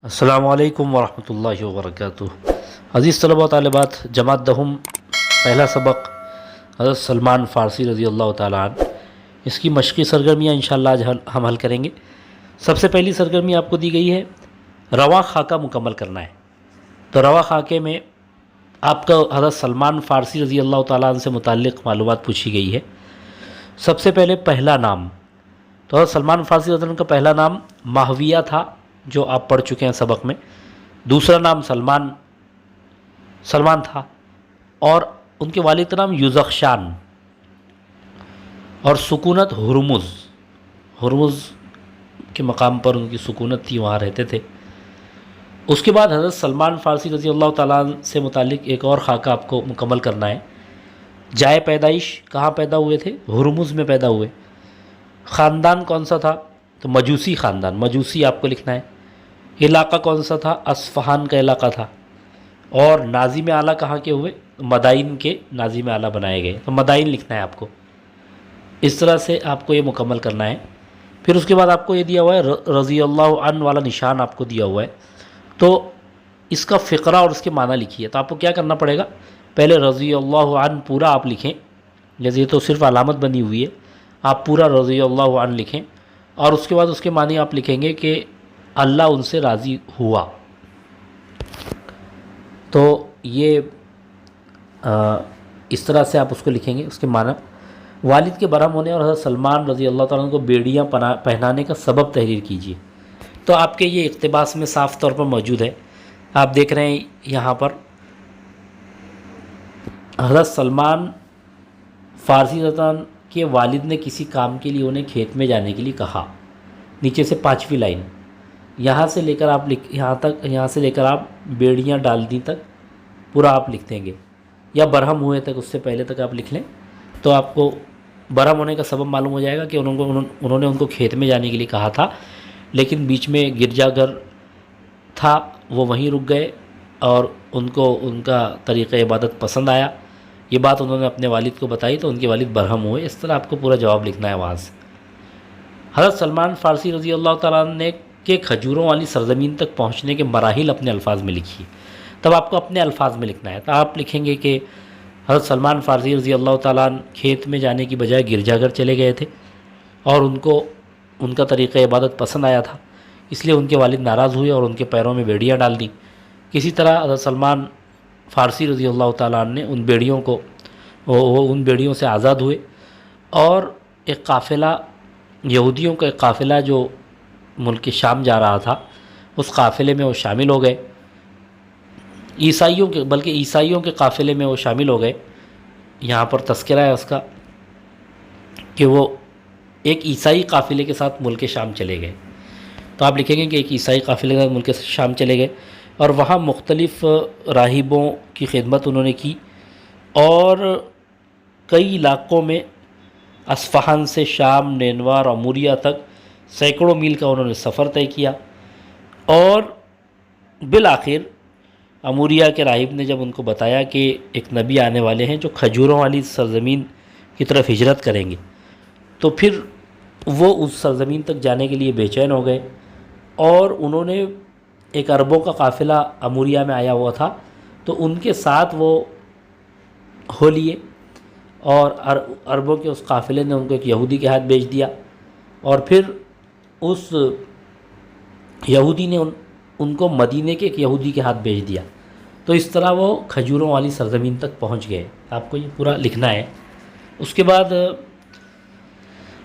السلام علیکم ورحمۃ اللہ وبرکاتہ۔ عزیز طلبہ و طالبات، جماعت دہم پہلا سبق حضرت سلمان فارسی رضی اللہ تعالیٰ عنہ، اس کی مشقی سرگرمیاں انشاءاللہ آج ہم حل کریں گے۔ سب سے پہلی سرگرمی آپ کو دی گئی ہے رواں خاکہ مکمل کرنا ہے۔ تو رواں خاکے میں آپ کا حضرت سلمان فارسی رضی اللہ تعالیٰ عنہ سے متعلق معلومات پوچھی گئی ہے۔ سب سے پہلے پہلا نام، تو حضرت سلمان فارسی رضی اللہ عنہ کا پہلا نام ماہویہ تھا، جو آپ پڑھ چکے ہیں سبق میں۔ دوسرا نام سلمان تھا، اور ان کے والد کا نام یوزخشان، اور سکونت ہرمز کے مقام پر ان کی سکونت تھی، وہاں رہتے تھے۔ اس کے بعد حضرت سلمان فارسی رضی اللہ تعالیٰ عنہ سے متعلق ایک اور خاکہ آپ کو مکمل کرنا ہے۔ جائے پیدائش، کہاں پیدا ہوئے تھے؟ ہرمز میں پیدا ہوئے۔ خاندان کون سا تھا؟ تو مجوسی خاندان، مجوسی آپ کو لکھنا ہے۔ علاقہ کون سا تھا؟ اصفہان کا علاقہ تھا۔ اور ناظم اعلیٰ کہاں کے ہوئے؟ مدائن کے ناظم اعلیٰ بنائے گئے، تو مدائن لکھنا ہے آپ کو۔ اس طرح سے آپ کو یہ مکمل کرنا ہے۔ پھر اس کے بعد آپ کو یہ دیا ہوا ہے رضی اللہ عنہ والا نشان آپ کو دیا ہوا ہے، تو اس کا فقرہ اور اس کے معنی لکھیے۔ تو آپ کو کیا کرنا پڑے گا؟ پہلے رضی اللہ عنہ پورا آپ لکھیں، جیسے یہ تو صرف علامت بنی ہوئی ہے، آپ پورا رضی اللہ عنہ لکھیں، اور اس کے بعد اس کے معنی آپ لکھیں گے کہ اللہ ان سے راضی ہوا۔ تو یہ اس طرح سے آپ اس کو لکھیں گے، اس کے معنی۔ والد کے برہم ہونے اور حضرت سلمان رضی اللہ تعالیٰ عنہ کو بیڑیاں پہنانے کا سبب تحریر کیجیے۔ تو آپ کے یہ اقتباس میں صاف طور پر موجود ہے، آپ دیکھ رہے ہیں یہاں پر حضرت سلمان فارسی رضی اللہ عنہ کے والد نے کسی کام کے لیے انہیں کھیت میں جانے کے لیے کہا۔ نیچے سے 5ویں لائن، یہاں سے لے کر آپ یہاں سے لے کر آپ بیڑیاں ڈال دی تک پورا آپ لکھ دیں گے، یا برہم ہوئے تک، اس سے پہلے تک آپ لکھ لیں، تو آپ کو برہم ہونے کا سبب معلوم ہو جائے گا کہ انہوں نے ان کو کھیت میں جانے کے لیے کہا تھا، لیکن بیچ میں گرجا گھر تھا، وہ وہیں رک گئے، اور ان کو ان کا طریقہ عبادت پسند آیا۔ یہ بات انہوں نے اپنے والد کو بتائی تو ان کے والد برہم ہوئے۔ اس طرح آپ کو پورا جواب لکھنا ہے وہاں سے۔ حضرت سلمان فارسی رضی اللہ تعالیٰ عنہ نے کہ کھجوروں والی سرزمین تک پہنچنے کے مراحل اپنے الفاظ میں لکھیے۔ تب آپ کو اپنے الفاظ میں لکھنا ہے، تو آپ لکھیں گے کہ حضرت سلمان فارسی رضی اللہ تعالیٰ عنہ کھیت میں جانے کی بجائے گرجا گھر چلے گئے تھے، اور ان کو ان کا طریقہ عبادت پسند آیا تھا، اس لیے ان کے والد ناراض ہوئے اور ان کے پیروں میں بیڑیاں ڈال دیں۔ کسی طرح حضرت سلمان فارسی رضی اللہ تعالیٰ عنہ نے ان بیڑیوں سے آزاد ہوئے، اور ایک قافلہ، یہودیوں کا ایک قافلہ جو ملک شام جا رہا تھا، اس قافلے میں وہ شامل ہو گئے۔ عیسائیوں کے قافلے میں وہ شامل ہو گئے۔ یہاں پر تذکرہ ہے اس کا کہ وہ ایک عیسائی قافلے کے ساتھ ملک شام چلے گئے۔ تو آپ لکھیں گے کہ ایک عیسائی قافلے کے ساتھ ملک شام چلے گئے، اور وہاں مختلف راہبوں کی خدمت انہوں نے کی، اور کئی علاقوں میں اصفہان سے شام، نینوا اور اموریہ تک سینکڑوں میل کا انہوں نے سفر طے کیا، اور بالآخر اموریہ کے راہب نے جب ان کو بتایا کہ ایک نبی آنے والے ہیں جو کھجوروں والی سرزمین کی طرف ہجرت کریں گے، تو پھر وہ اس سرزمین تک جانے کے لیے بے چین ہو گئے، اور انہوں نے ایک عربوں کا قافلہ اموریہ میں آیا ہوا تھا، تو ان کے ساتھ وہ ہو لیے، اور عربوں کے اس قافلے نے ان کو ایک یہودی کے ہاتھ بھیج دیا، اور پھر اس یہودی نے ان کو مدینے کے ایک یہودی کے ہاتھ بھیج دیا۔ تو اس طرح وہ کھجوروں والی سرزمین تک پہنچ گئے۔ آپ کو یہ پورا لکھنا ہے۔ اس کے بعد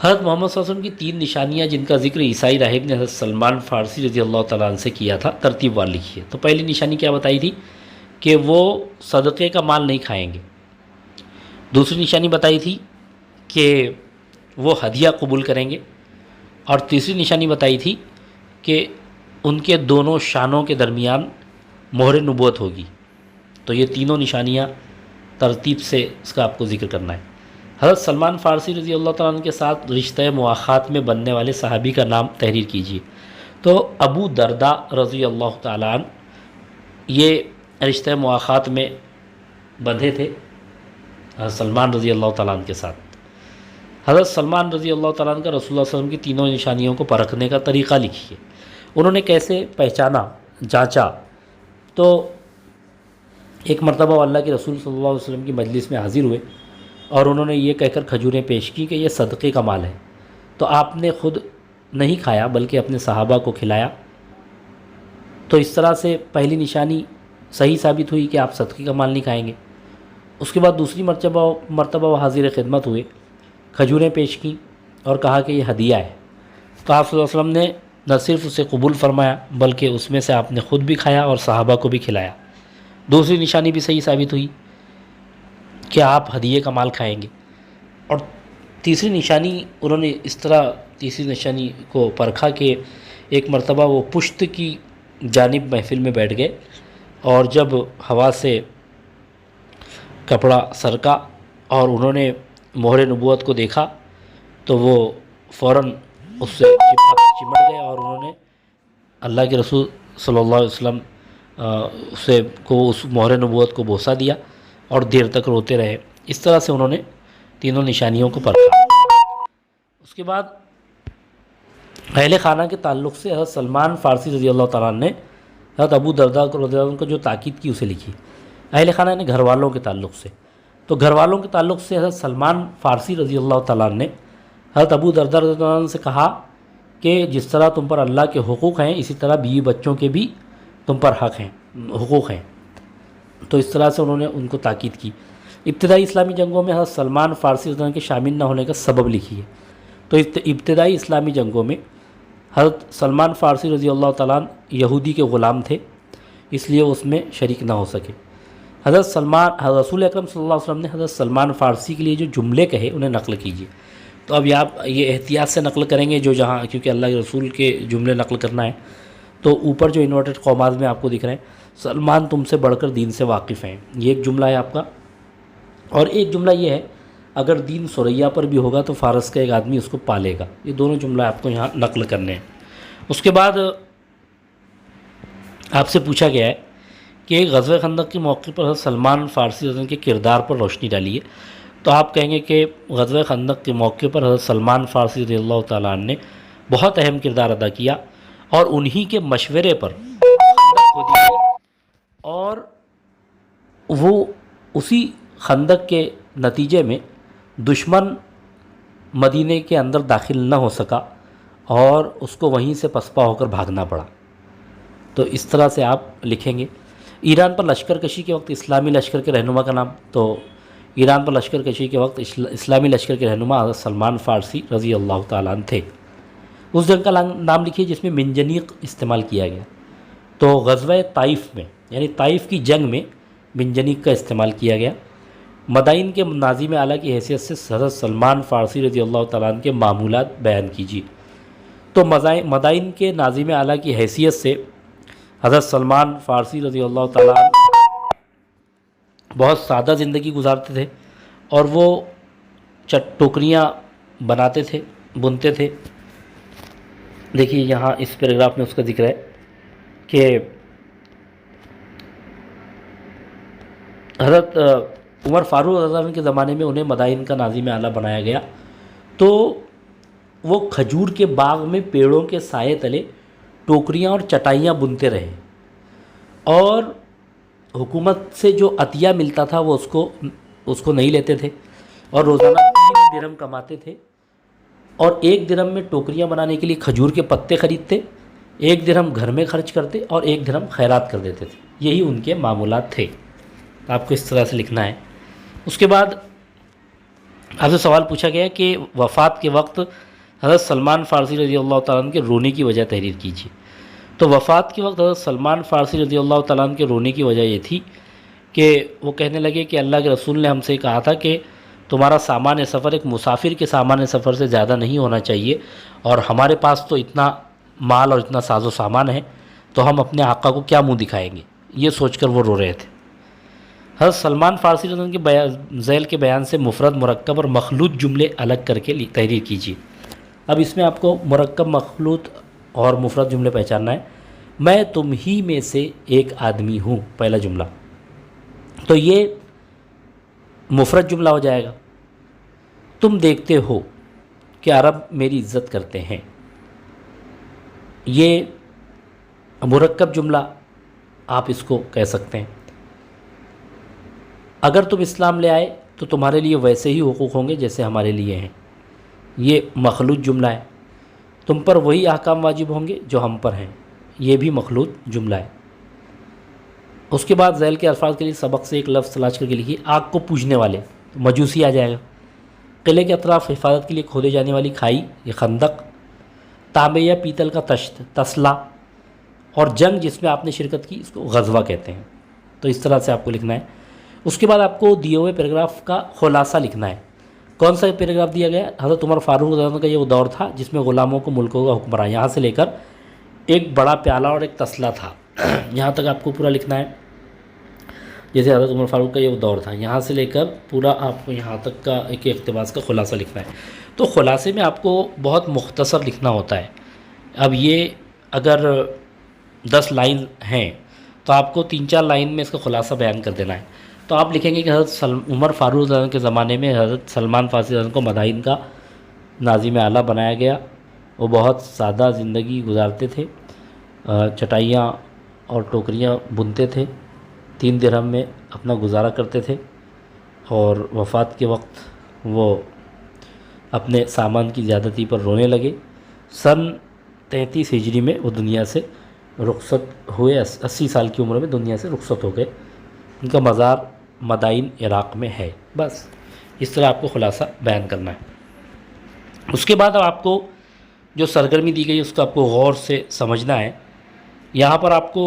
حضرت محمد صلی اللہ علیہ وسلم کی 3 نشانیاں جن کا ذکر عیسائی راہب نے حضرت سلمان فارسی رضی اللہ تعالیٰ عنہ سے کیا تھا، ترتیب وار لکھیے۔ تو پہلی نشانی کیا بتائی تھی؟ کہ وہ صدقے کا مال نہیں کھائیں گے۔ دوسری نشانی بتائی تھی کہ وہ ہدیہ قبول کریں گے، اور تیسری نشانی بتائی تھی کہ ان کے دونوں شانوں کے درمیان مہر نبوت ہوگی۔ تو یہ تینوں نشانیاں ترتیب سے اس کا آپ کو ذکر کرنا ہے۔ حضرت سلمان فارسی رضی اللہ تعالیٰ عنہ کے ساتھ رشتہ مواخات میں بننے والے صحابی کا نام تحریر کیجیے۔ تو ابو درداء رضی اللہ تعالیٰ عنہ یہ رشتہ مواخات میں بندھے تھے حضرت سلمان رضی اللہ تعالیٰ عنہ کے ساتھ۔ حضرت سلمان رضی اللہ تعالیٰ عنہ کا رسول اللہ صلی اللہ علیہ وسلم کی تینوں نشانیوں کو پرکھنے کا طریقہ لکھیے۔ انہوں نے کیسے پہچانا جانچا تو ایک مرتبہ وہ اللہ کے رسول صلی اللہ علیہ وسلم کی مجلس میں حاضر ہوئے اور انہوں نے یہ کہہ کر کھجوریں پیش کی کہ یہ صدقے کا مال ہے، تو آپ نے خود نہیں کھایا بلکہ اپنے صحابہ کو کھلایا۔ تو اس طرح سے پہلی نشانی صحیح ثابت ہوئی کہ آپ صدقے کا مال نہیں کھائیں گے۔ اس کے بعد دوسری مرتبہ وہ حاضر خدمت ہوئے، کھجوریں پیش کیں اور کہا کہ یہ ہدیہ ہے، تو آپ صلی اللہ علیہ وسلم نے نہ صرف اسے قبول فرمایا بلکہ اس میں سے آپ نے خود بھی کھایا اور صحابہ کو بھی کھلایا۔ دوسری نشانی بھی صحیح ثابت ہوئی کہ آپ ہدیے کا مال کھائیں گے۔ اور تیسری نشانی انہوں نے اس طرح تیسری نشانی کو پرکھا کہ ایک مرتبہ وہ پشت کی جانب محفل میں بیٹھ گئے اور جب ہوا سے کپڑا سرکا اور انہوں نے مہر نبوت کو دیکھا تو وہ فوراً اس سے چمٹ گئے اور انہوں نے اللہ کے رسول صلی اللہ علیہ وسلم اس مہر نبوت کو بوسہ دیا اور دیر تک روتے رہے۔ اس طرح سے انہوں نے تینوں نشانیوں کو پرکھا۔ اس کے بعد اہل خانہ کے تعلق سے حضرت سلمان فارسی رضی اللہ تعالیٰ عنہ نے حضرت ابو درداء رضی اللہ عنہ کو جو تاکید کی اسے لکھی۔ اہل خانہ نے گھر والوں کے تعلق سے، تو گھر والوں کے تعلق سے حضرت سلمان فارسی رضی اللہ تعالیٰ عنہ نے حضرت ابو درداء رضی اللہ عنہ سے کہا کہ جس طرح تم پر اللہ کے حقوق ہیں اسی طرح بیوی بچوں کے بھی تم پر حقوق ہیں۔ تو اس طرح سے انہوں نے ان کو تاکید کی۔ ابتدائی اسلامی جنگوں میں حضرت سلمان فارسی رضی اللہ عنہ کے شامل نہ ہونے کا سبب لکھی ہے۔ تو ابتدائی اسلامی جنگوں میں حضرت سلمان فارسی رضی اللہ تعالیٰ عنہ یہودی کے غلام تھے، اس لیے اس میں شریک نہ ہو سکے۔ حضرت رسول اکرم صلی اللہ علیہ وسلم نے حضرت سلمان فارسی کے لیے جو جملے کہے انہیں نقل کیجیے۔ تو اب آپ یہ احتیاط سے نقل کریں گے کیونکہ اللہ کے رسول کے جملے نقل کرنا ہے۔ تو اوپر جو انورٹڈ قومات میں آپ کو دکھ رہے ہیں، سلمان تم سے بڑھ کر دین سے واقف ہیں، یہ ایک جملہ ہے آپ کا۔ اور ایک جملہ یہ ہے اگر دین ثریا پر بھی ہوگا تو فارس کا ایک آدمی اس کو پالے گا۔ یہ دونوں جملہ آپ کو یہاں نقل کرنے ہیں۔ اس کے بعد آپ سے پوچھا گیا ہے کہ غزوہ خندق کے موقع پر حضرت سلمان فارسی رضی اللہ عنہ کے کردار پر روشنی ڈالیے، تو آپ کہیں گے کہ غزوہ خندق کے موقع پر حضرت سلمان فارسی رضی اللہ تعالیٰ عنہ نے بہت اہم کردار ادا کیا اور انہی کے مشورے پر خندق کھودی گئی اور وہ اسی خندق کے نتیجے میں دشمن مدینے کے اندر داخل نہ ہو سکا اور اس کو وہیں سے پسپا ہو کر بھاگنا پڑا۔ تو اس طرح سے آپ لکھیں گے۔ ایران پر لشکر کشی کے وقت اسلامی لشکر کے رہنما کا نام، تو ایران پر لشکر کشی کے وقت اسلامی لشکر کے رہنما حضرت سلمان فارسی رضی اللہ تعالیٰ عنہ تھے۔ اس جنگ کا نام لکھیے جس میں منجنیق استعمال کیا گیا۔ تو غزوہ طائف میں یعنی طائف کی جنگ میں منجنیق کا استعمال کیا گیا۔ مدائن کے ناظم اعلیٰ کی حیثیت سے حضرت سلمان فارسی رضی اللہ تعالیٰ عنہ کے معمولات بیان کیجیے۔ تو مدائن کے ناظم اعلیٰ کی حیثیت سے حضرت سلمان فارسی رضی اللہ تعالیٰ عنہ بہت سادہ زندگی گزارتے تھے اور وہ ٹوکریاں بناتے تھے، بنتے تھے۔ دیکھیے یہاں اس پیراگراف میں اس کا ذکر ہے کہ حضرت عمر فاروق رضی اللہ عنہ کے زمانے میں انہیں مدائن کا ناظم اعلیٰ بنایا گیا، تو وہ کھجور کے باغ میں پیڑوں کے سائے تلے ٹوکریاں اور چٹائیاں بنتے رہے اور حکومت سے جو عطیہ ملتا تھا وہ اس کو نہیں لیتے تھے اور روزانہ 3 درہم کماتے تھے اور 1 درہم میں ٹوکریاں بنانے کے لیے کھجور کے پتے خریدتے، 1 درہم گھر میں خرچ کرتے اور 1 درہم خیرات کر دیتے تھے۔ یہی ان کے معمولات تھے۔ آپ کو اس طرح سے لکھنا ہے۔ اس کے بعد آپ سے سوال پوچھا گیا کہ وفات کے وقت حضرت سلمان فارسی رضی اللہ تعالیٰ عنہ کے رونے کی وجہ تحریر کیجیے۔ تو وفات کے وقت حضرت سلمان فارسی رضی اللہ تعالیٰ عنہ کے رونے کی وجہ یہ تھی کہ وہ کہنے لگے کہ اللہ کے رسول نے ہم سے کہا تھا کہ تمہارا سامان سفر ایک مسافر کے سامان سفر سے زیادہ نہیں ہونا چاہیے، اور ہمارے پاس تو اتنا مال اور اتنا ساز و سامان ہے تو ہم اپنے آقا کو کیا منہ دکھائیں گے، یہ سوچ کر وہ رو رہے تھے۔ حضرت سلمان فارسی رضی اللہ عنہ کے ذیل کے بیان سے مفرد، مرکب اور مخلوط جملے الگ کر کے تحریر کیجیے۔ اب اس میں آپ کو مرکب، مخلوط اور مفرد جملے پہچاننا ہے۔ میں تم ہی میں سے ایک آدمی ہوں، پہلا جملہ، تو یہ مفرد جملہ ہو جائے گا۔ تم دیکھتے ہو کہ عرب میری عزت کرتے ہیں، یہ مرکب جملہ آپ اس کو کہہ سکتے ہیں. اگر تم اسلام لے آئے تو تمہارے لیے ویسے ہی حقوق ہوں گے جیسے ہمارے لیے ہیں. یہ مخلوط جملہ ہے. تم پر وہی احکام واجب ہوں گے جو ہم پر ہیں. یہ بھی مخلوط جملہ ہے. اس کے بعد ذیل کے الفاظ کے لیے سبق سے ایک لفظ تلاش کر کے لکھیے. آگ کو پوجنے والے، مجوسی آ جائے گا. قلعے کے اطراف حفاظت کے لیے کھودے جانے والی کھائی، یہ خندق. تانبے یا پیتل کا تشت، تسلا. اور جنگ جس میں آپ نے شرکت کی، اس کو غزوہ کہتے ہیں. تو اس طرح سے آپ کو لکھنا ہے. اس کے بعد آپ کو دیے ہوئے پیراگراف کا خلاصہ لکھنا ہے. کون سا پیراگراف دیا گیا؟ حضرت عمر فاروق رضی اللہ عنہ کا یہ وہ دور تھا جس میں غلاموں کو ملکوں کا حکم رہا. یہاں سے لے کر ایک بڑا پیالہ اور ایک تسلا تھا، یہاں تک آپ کو پورا لکھنا ہے. جیسے حضرت عمر فاروق کا یہ وہ دور تھا، یہاں سے لے کر پورا آپ کو یہاں تک کا ایک اقتباس کا خلاصہ لکھنا ہے. تو خلاصے میں آپ کو بہت مختصر لکھنا ہوتا ہے. اب یہ اگر 10 لائن ہیں تو آپ کو 3-4 لائن میں اس کا خلاصہ بیان کر دینا ہے. تو آپ لکھیں گے کہ حضرت عمر فاروق رضی اللہ عنہ کے زمانے میں حضرت سلمان فارسی رضی اللہ عنہ کو مدائن کا ناظم اعلیٰ بنایا گیا. وہ بہت سادہ زندگی گزارتے تھے، چٹائیاں اور ٹوکریاں بنتے تھے، 3 درہم میں اپنا گزارا کرتے تھے. اور وفات کے وقت وہ اپنے سامان کی زیادتی پر رونے لگے. سن 33 ہجری میں وہ دنیا سے رخصت ہوئے. 80 سال کی عمر میں دنیا سے رخصت ہو گئے. ان کا مزار مدائن عراق میں ہے. بس اس طرح آپ کو خلاصہ بیان کرنا ہے. اس کے بعد اب آپ کو جو سرگرمی دی گئی اس کو آپ کو غور سے سمجھنا ہے. یہاں پر آپ کو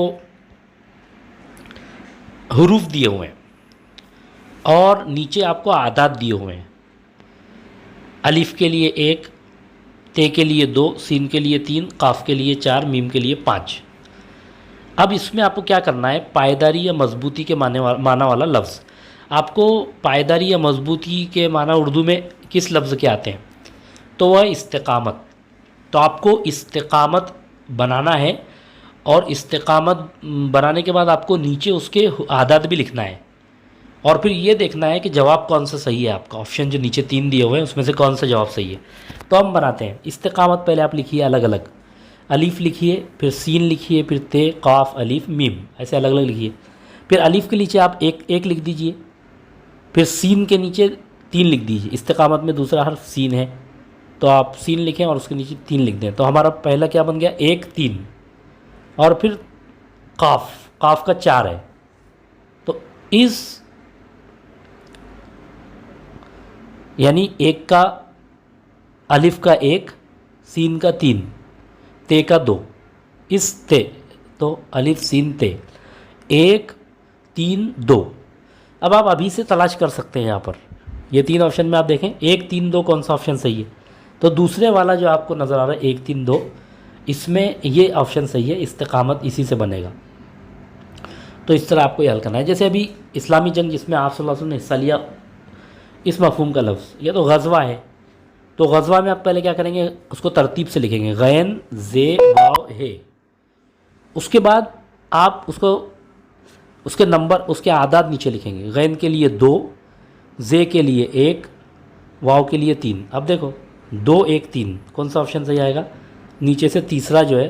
حروف دیے ہوئے ہیں اور نیچے آپ کو اعداد دیے ہوئے ہیں. الف کے لیے 1، تے کے لیے 2، سین کے لیے 3، قاف کے لیے 4، میم کے لیے 5. اب اس میں آپ کو کیا کرنا ہے؟ پائیداری یا مضبوطی کے معنی والا لفظ. آپ کو پائیداری یا مضبوطی کے معنی اردو میں کس لفظ کے آتے ہیں؟ تو وہ ہے استقامت. تو آپ کو استقامت بنانا ہے اور استقامت بنانے کے بعد آپ کو نیچے اس کے اعداد بھی لکھنا ہے اور پھر یہ دیکھنا ہے کہ جواب کون سا صحیح ہے. آپ کا آپشن جو نیچے 3 دیے ہوئے ہیں اس میں سے کون سا جواب صحیح ہے. تو ہم بناتے ہیں. استقامت پہلے آپ لکھیے الگ الگ. الف لکھیے، پھر سین لکھیے، پھر تے، قاف، الف، میم، ایسے الگ الگ لکھیے. پھر الف کے نیچے آپ ایک لکھ دیجئے. پھر سین کے نیچے 3 لکھ دیجئے. استقامت میں دوسرا حرف سین ہے تو آپ سین لکھیں اور اس کے نیچے 3 لکھ دیں. تو ہمارا پہلا کیا بن گیا؟ 1 3. اور پھر قاف کا 4 ہے. تو اس یعنی 1 کا الف کا 1، سین کا 3، تے کا 2. اس تے تو الف سین تے 1 3 2. اب آپ ابھی سے تلاش کر سکتے ہیں. یہاں پر یہ 3 آپشن میں آپ دیکھیں 1 3 2 کون سا آپشن صحیح ہے. تو دوسرے والا جو آپ کو نظر آ رہا ہے 1 3 2، اس میں یہ آپشن صحیح ہے. استقامت اسی سے بنے گا. تو اس طرح آپ کو یہ حل کرنا ہے. جیسے ابھی اسلامی جنگ جس میں آپ صلی اللہ علیہ وسلم نے حصہ لیا، اس مفہوم کا لفظ یہ تو غزوہ ہے. تو غزوہ میں آپ پہلے کیا کریں گے؟ اس کو ترتیب سے لکھیں گے، غین زے واو ہے. اس کے بعد آپ اس کے نمبر، اس کے اعداد نیچے لکھیں گے. غین کے لیے 2، زے کے لیے 1، واو کے لیے 3. اب دیکھو 2 1 3 کون سا آپشن صحیح آئے گا؟ نیچے سے تیسرا جو ہے،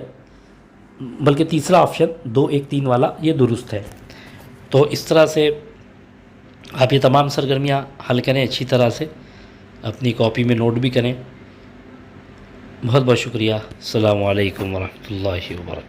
بلکہ تیسرا آپشن 2 1 3 والا یہ درست ہے. تو اس طرح سے آپ یہ تمام سرگرمیاں حل کریں اچھی طرح سے، اپنی کاپی میں نوٹ بھی کریں. بہت بہت شکریہ. السلام علیکم ورحمۃ اللہ وبرکاتہ.